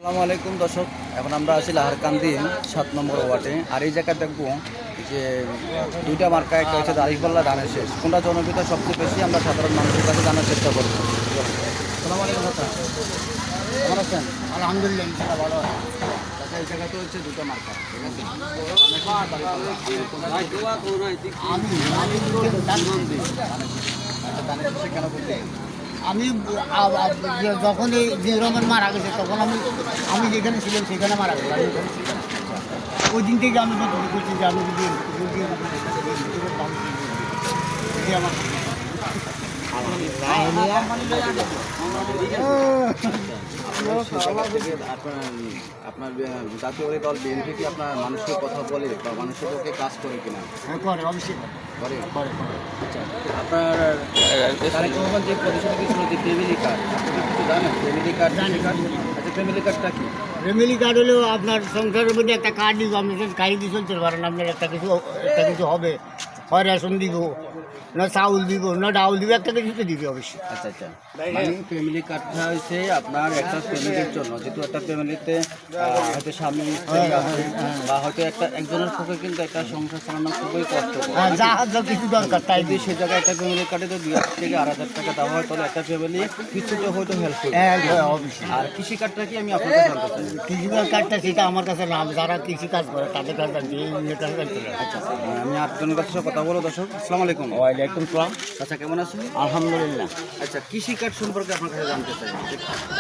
আসসালামু আলাইকুম দর্শক, এখন আমরা আছি লাহারকান্দি 7 নম্বর ওয়ার্ডে। আর এই জায়গায় দেখবো যে দুইটা মার্কা, একটা হচ্ছে দাঁড়িপাল্লা, ধানের শেষ। কোনটা জনপ্রিয়তা সবচেয়ে বেশি আমরা সাধারণ মানুষের কাছে জানার চেষ্টা করবো। আসসালামু আলাইকুম চাচা, কেমন আছেন? আলহামদুলিল্লাহ ইনশাআল্লাহ ভালো আছে। চাচা এই জায়গাতে হচ্ছে দুটো মার্কা, ঠিক আছে? ধানের শেষে কেন বলতে? আমি যখন এই যে রঙের মারা গেছে তখন আমি যেখানে ছিলাম সেখানে মারা গেছে। আমি ওখানে ছিলাম না। ওই দিন থেকে আমি যদি করছি যে আমি যদি আমার আপনার জাতীয় দল বিএনপি কি আপনার মানুষের কথা বলে বা মানুষের পক্ষে কাজ করে কিনা? করে অবশ্যই করে। করে। আচ্ছা, আপনার তারেক রহমান যে প্রতিশ্রুতি ছিল যে ফ্যামিলি কার্ড, আপনি কিছু জানেন ফ্যামিলি কার্ড? জানি। আচ্ছা, ফ্যামিলি কার্ডটা কি? ফ্যামিলি কার্ড হলেও আপনার সংসারের মধ্যে একটা কার্ড দিব, আপনি গাড়ি দিয়ে চলতে পারেন। আপনার একটা কিছু হবে, হয় রেশন দিব, না চাউল দিব, না ডাউল দিব, একটা কিছু তো দিবে অবশ্যই। আচ্ছা আচ্ছা, মানে ফ্যামিলি কার্ডটা হচ্ছে আপনার একটা ফ্যামিলির জন্য, যেহেতু একটা ফ্যামিলিতে হয়তো স্বামী স্ত্রী আছে, বা হয়তো একজনের পক্ষে কিন্তু একটা সংসার চালানো খুবই কষ্টকর। যা কিছু দরকার তাই যদি সে জায়গায় একটা ফ্যামিলি কার্ডে তো 2,000 থেকে 8,000 টাকা দেওয়া হয়, তাহলে একটা ফ্যামিলি কিছুটা হয়তো হেল্প করবে। অবশ্যই। আর কৃষি কার্ডটা কি আমি আপনাকে জানতে চাই? কৃষি কার্ডটা সেটা আমার কাছে নাম, যারা কৃষি কাজ করে তাদের কাছে আচ্ছা, আমি আপনার কাছে কথা বলবো। দর্শক, আসসালামু আলাইকুম। ওয়ালাইকুম সালাম। আচ্ছা, কেমন আছেন? আলহামদুলিল্লাহ। আচ্ছা, কৃষি কার্ড সম্পর্কে আপনার কাছে জানতে চাই।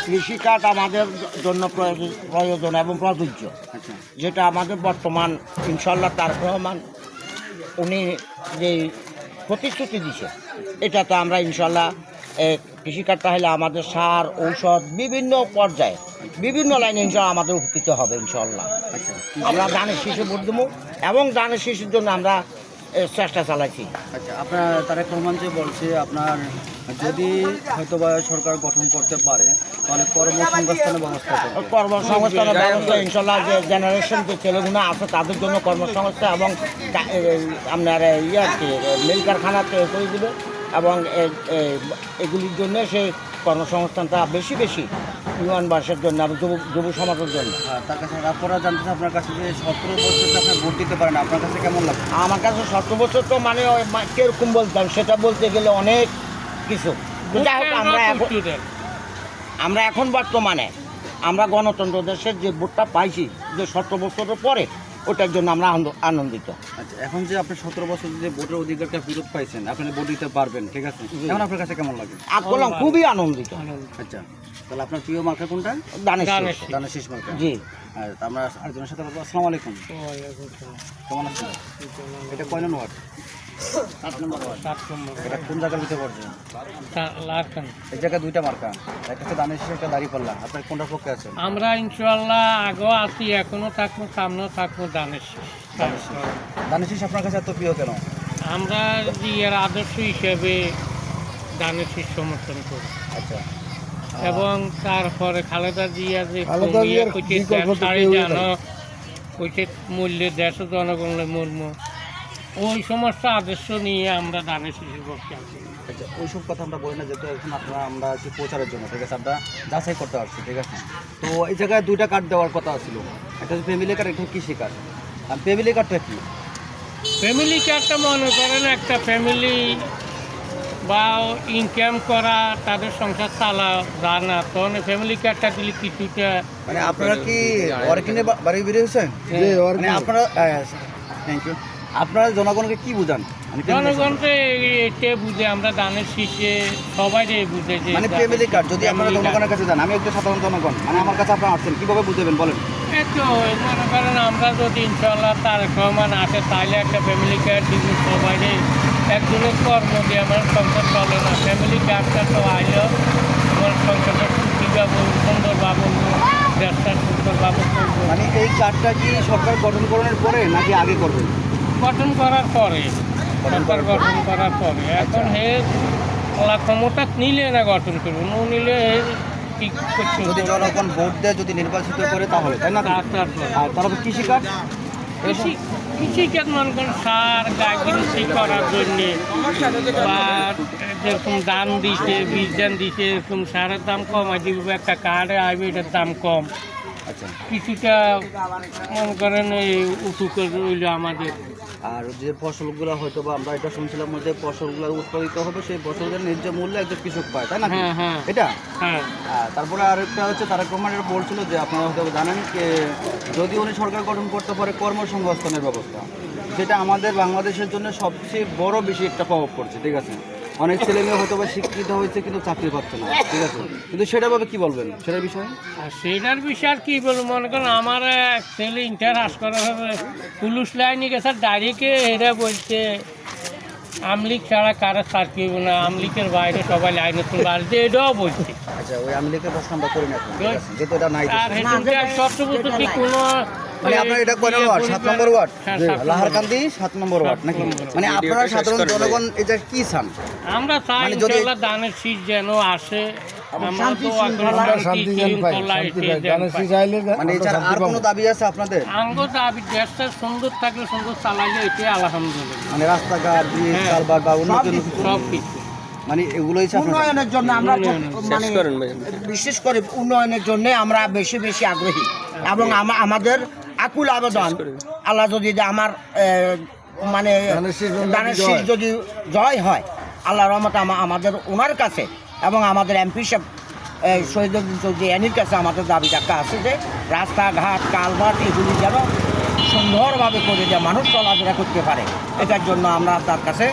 কৃষি কার্ড আমাদের জন্য প্রয়োজন এবং প্রযোজ্য, আচ্ছা যেটা আমাদের বর্তমান ইনশাল্লাহ তারেক রহমান উনি যে প্রতিশ্রুতি দিছে, এটাতে আমরা ইনশাল্লাহ কৃষি কার্ডটা হলে আমাদের সার ঔষধ বিভিন্ন পর্যায়ে বিভিন্ন লাইনে ইনশাল্লাহ আমাদের উপকৃত হবে ইনশাল্লাহ। আচ্ছা আমরা ধানের শীষে ভোট দেবো এবং ধানের শীষের জন্য আমরা চেষ্টা চালাইছি। আচ্ছা, আপনার তারেক রহমান যে বলছে আপনার যদি হয়তো বা সরকার গঠন করতে পারে তাহলে কর্মসংস্থানের ব্যবস্থা করবে। কর্মসংস্থানের ব্যবস্থা ইনশাল্লাহ যে জেনারেশন যে ছেলেগুলো আছে তাদের জন্য কর্মসংস্থান এবং আপনার মিল কারখানাতে করে দেবে এবং এগুলির জন্য সেই কর্মসংস্থানটা বেশি বেশি ইউনিয়নবাসীর জন্য এবং যুব সমাজের জন্য। তার কাছে আপনারা জানতে চান আপনার কাছে যে 17 বছর আপনি ভোট দিতে পারেন, আপনার কাছে কেমন লাগে? আমার কাছে 17 বছর তো মানে কীরকম বলতাম সেটা বলতে গেলে অনেক কিছু। যাই হোক, আমরা এখন বর্তমানে আমরা গণতন্ত্র দেশের যে ভোটটা পাইছি যে 17 বছরের পরে, ওটার জন্য আমরা আনন্দিত। আচ্ছা, এখন যে আপনি 17 বছর যে ভোটের অধিকারটা ফেরত পাইছেন, আপনি ভোট দিতে পারবেন, ঠিক আছে? এখন আপনার কাছে কেমন লাগে? বললাম খুবই আনন্দিত। আচ্ছা, তাহলে আপনার প্রিয় মার্কা কোনটা? ধানের শীষ মার্কা। জি। আমরা আরেকজনের সাথে বলবো। আসসালামু আলাইকুম, কেমন আছেন? এটা কয় নম্বর ওয়ার্ড? 7 নম্বর ওয়ার্ড। এটা কোন জায়গার ভিতরে পড়ছে? এই জায়গায় দুইটা মার্কা, একটা হচ্ছে ধানের শীষ, একটা দাঁড়িপাল্লা। আপনার কোনটার পক্ষে আছেন? আমরা ইনশাল্লাহ আগেও আছি, এখনো থাকবো, সামনেও থাকবো ধানের শীষ। ধানের শীষ আপনার কাছে এত প্রিয় কেন? আমরা জিয়ার আদর্শ হিসেবে ধানের শীষ সমর্থন করি। আচ্ছা, এবং তারপরে খালেদা জিয়া যে মূল্যে দেশ ও জনগণের মর্ম, ওই সমস্ত আদর্শ নিয়ে আমরা ধানের শীষের পক্ষে আছি। আচ্ছা, ওইসব কথা আমরা বলি না, যেহেতু এখন আমরা আছি প্রচারের জন্য, ঠিক আছে? আমরা যাচাই করতে পারছি, ঠিক আছে? তো এই জায়গায় দুইটা কার্ড দেওয়ার কথা ছিল, একটা হচ্ছে ফ্যামিলি কার্ড, একটা কৃষি কার্ড। আর ফ্যামিলি কার্ডটা কি? ফ্যামিলি কার্ডটা মনে করেন একটা ফ্যামিলি বা ইনকাম করা, তাদের সংসার চালা জানা, তখন ফ্যামিলি কার্ডটা দিলে কিছুটা। মানে আপনারা কি অরিজিনে বাড়ি বেরিয়ে হয়েছেন? মানে আপনারা, থ্যাংক ইউ, আপনারা জনগণকে কি বুঝান? জনগণকে এটা বুঝে আমরা ধানের শীষে সবাই বুঝে যে মানে ফ্যামিলি কার্ড যদি আপনারা জনগণের কাছে যান, আমি একজন সাধারণ জনগণ, মানে আমার কাছে আপনারা আসছেন, কীভাবে বুঝাবেন বলেন? একটু মনে করেন আমরা যদি ইনশাল্লাহ তারেক রহমান আসে তাহলে একটা ফ্যামিলি কার্ড দিব সবাই, একজনের কর্ম দিয়ে আমার সংসার চলে না। ফ্যামিলি কার্ডটা তো আইলেও আমার সংসারটা সুখীভাবে সুন্দরভাবে দেশটা সুন্দরভাবে করবো। মানে এই কার্ডটা কি সরকার গঠন করার পরে নাকি আগে করবেন? গঠন করার পরে, সরকার গঠন করার পরে। এখন হে ক্ষমতা নিলে না গঠন করবো, নো নিলে ঠিক করছে। যদি জনগণ ভোট দেয়, যদি নির্বাচিত করে, তাহলে তাই না? আর তারপর কৃষি কার্ড, কৃষিকাজ মনে করেন সার গাছগুলি করার জন্যে বা যেরকম দাম দিচ্ছে, বীজ দাম দিচ্ছে, এরকম সারের দাম কম আছে, একটা কার্ডে আসবে এটার দাম কম, আচ্ছা, কিছুটা মনে করেন এই উঁচু করে রইল আমাদের। আর যে ফসলগুলো হয়তো বা আমরা এটা শুনছিলাম যে ফসলগুলো উৎপাদিত হবে সেই ফসলের ন্যায্য মূল্য একজন কৃষক পায়, তাই না? হ্যাঁ হ্যাঁ এটা হ্যাঁ। তারপরে আরেকটা হচ্ছে তারেক রহমান এটা বলছিল যে আপনারা হয়তো জানেন যে যদি উনি সরকার গঠন করতে পারে কর্মসংস্থানের ব্যবস্থা, যেটা আমাদের বাংলাদেশের জন্য সবচেয়ে বড় বেশি একটা প্রভাব পড়ছে, ঠিক আছে? অনেক ছেলে মেয়ে হয়তো বা শিক্ষিত হয়েছে কিন্তু চাকরি পাচ্ছে না, ঠিক আছে? কিন্তু সেটা ভাবে কি বলবেন সেটার বিষয়ে? আর সেটার বিষয়ে আর কি বলবো, মনে করেন আমার এক ছেলে ইন্টার হাস করা হবে পুলিশ লাইনে গেছে, ডাইরেক্টে এরা বলছে আমলিগ ছাড়া কারো চাকরি হবে না, আমলিগের বাইরে সবাই লাইনে তুলবে, আর যে এটাও বলছে। আচ্ছা, ওই আমি লিখে প্রশ্ন আমরা করি না এখন, ঠিক আছে? যেহেতু এটা নাই আর হেতুকে সত্যবুদ্ধ কি কোনো মানে আপনার এটা কয় নম্বর ওয়ার্ড? 7 নম্বর ওয়ার্ড, হ্যাঁ, লাহারকান্দি 7 নম্বর ওয়ার্ড নাকি? মানে আপনারা সাধারণ জনগণ এটা কি চান? আমরা চাই মানে যদি- ইনশাআল্লাহ ধানের শীষ যেন আসে, আমরা তো মানে এছাড়া আর কোনো দাবি আছে আপনাদের? আঙ্গো দাবি দেশটা সুন্দর থাকলে সুন্দর চালাইলে এটাই আলহামদুলিল্লাহ। মানে রাস্তাঘাট, ব্রিজ, হ্যাঁ। কালভার্ট বা অন্য কোনো কিছু? সব কিছু মানে এগুলোই চান আপনারা? উন্নয়নের জন্য আমরা উন্নয়নের মানে বিশেষ করে উন্নয়নের জন্য আমরা বেশি বেশি আগ্রহী এবং আমাদের আকুল আবেদন, আল্লাহ যদি আমার মানে ধানের শীষ যদি জয় হয়, আল্লাহ রহমতে আমাদের ওনার কাছে এবং আমাদের এমপি সাহেব শহীদুদ্দিন চৌধুরী এনির কাছে আমাদের দাবি রাখা আছে যে রাস্তাঘাট কালভার্ট এগুলি যেন সুন্দরভাবে করে যে মানুষ চলাফেরা করতে পারে, এটার জন্য আমরা তার কাছে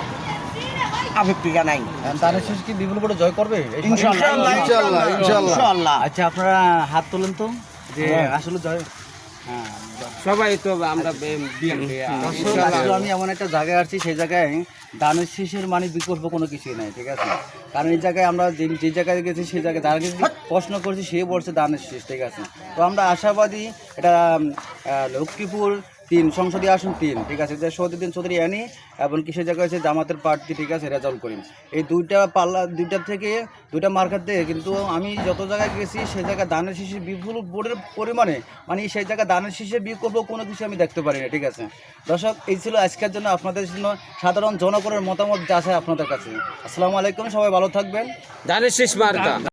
আবেদন জানাই। ধানের শীষ কি বিপুল করে জয় করবে? ইনশাআল্লাহ ইনশাআল্লাহ। আচ্ছা, আপনারা হাত তোলেন তো যে আসলে জয়। হ্যাঁ, সবাই তো আমরা দর্শক, আজকে আমি এমন একটা জায়গায় আসছি, সেই জায়গায় ধানের শীষের মানে বিকল্প কোনো কিছুই নাই, ঠিক আছে? কারণ এই জায়গায় আমরা যে জায়গায় গেছি সেই জায়গায় যার কাছে প্রশ্ন করছি সে বলছে ধানের শীষ, ঠিক আছে? তো আমরা আশাবাদী এটা লক্ষ্মীপুর 3 সংসদীয় আসন 3, ঠিক আছে, যে শহীদুদ্দিন চৌধুরী এনি এবং কি সেই জায়গায় হচ্ছে জামাতের প্রার্থী, ঠিক আছে, রেজাউল করিম। এই দুইটা থেকে দুইটা মার্কার থেকে কিন্তু আমি যত জায়গায় গেছি সেই জায়গায় ধানের শীষের বিপুল পরিমাণে মানে সেই জায়গায় ধানের শীষের বিকল্প কোনো কিছু আমি দেখতে পারি না, ঠিক আছে? দর্শক, এই ছিল আজকের জন্য আপনাদের জন্য সাধারণ জনগণের মতামত যা আছে আপনাদের কাছে। আসসালামু আলাইকুম, সবাই ভালো থাকবেন। ধানের শীষ মার্কা।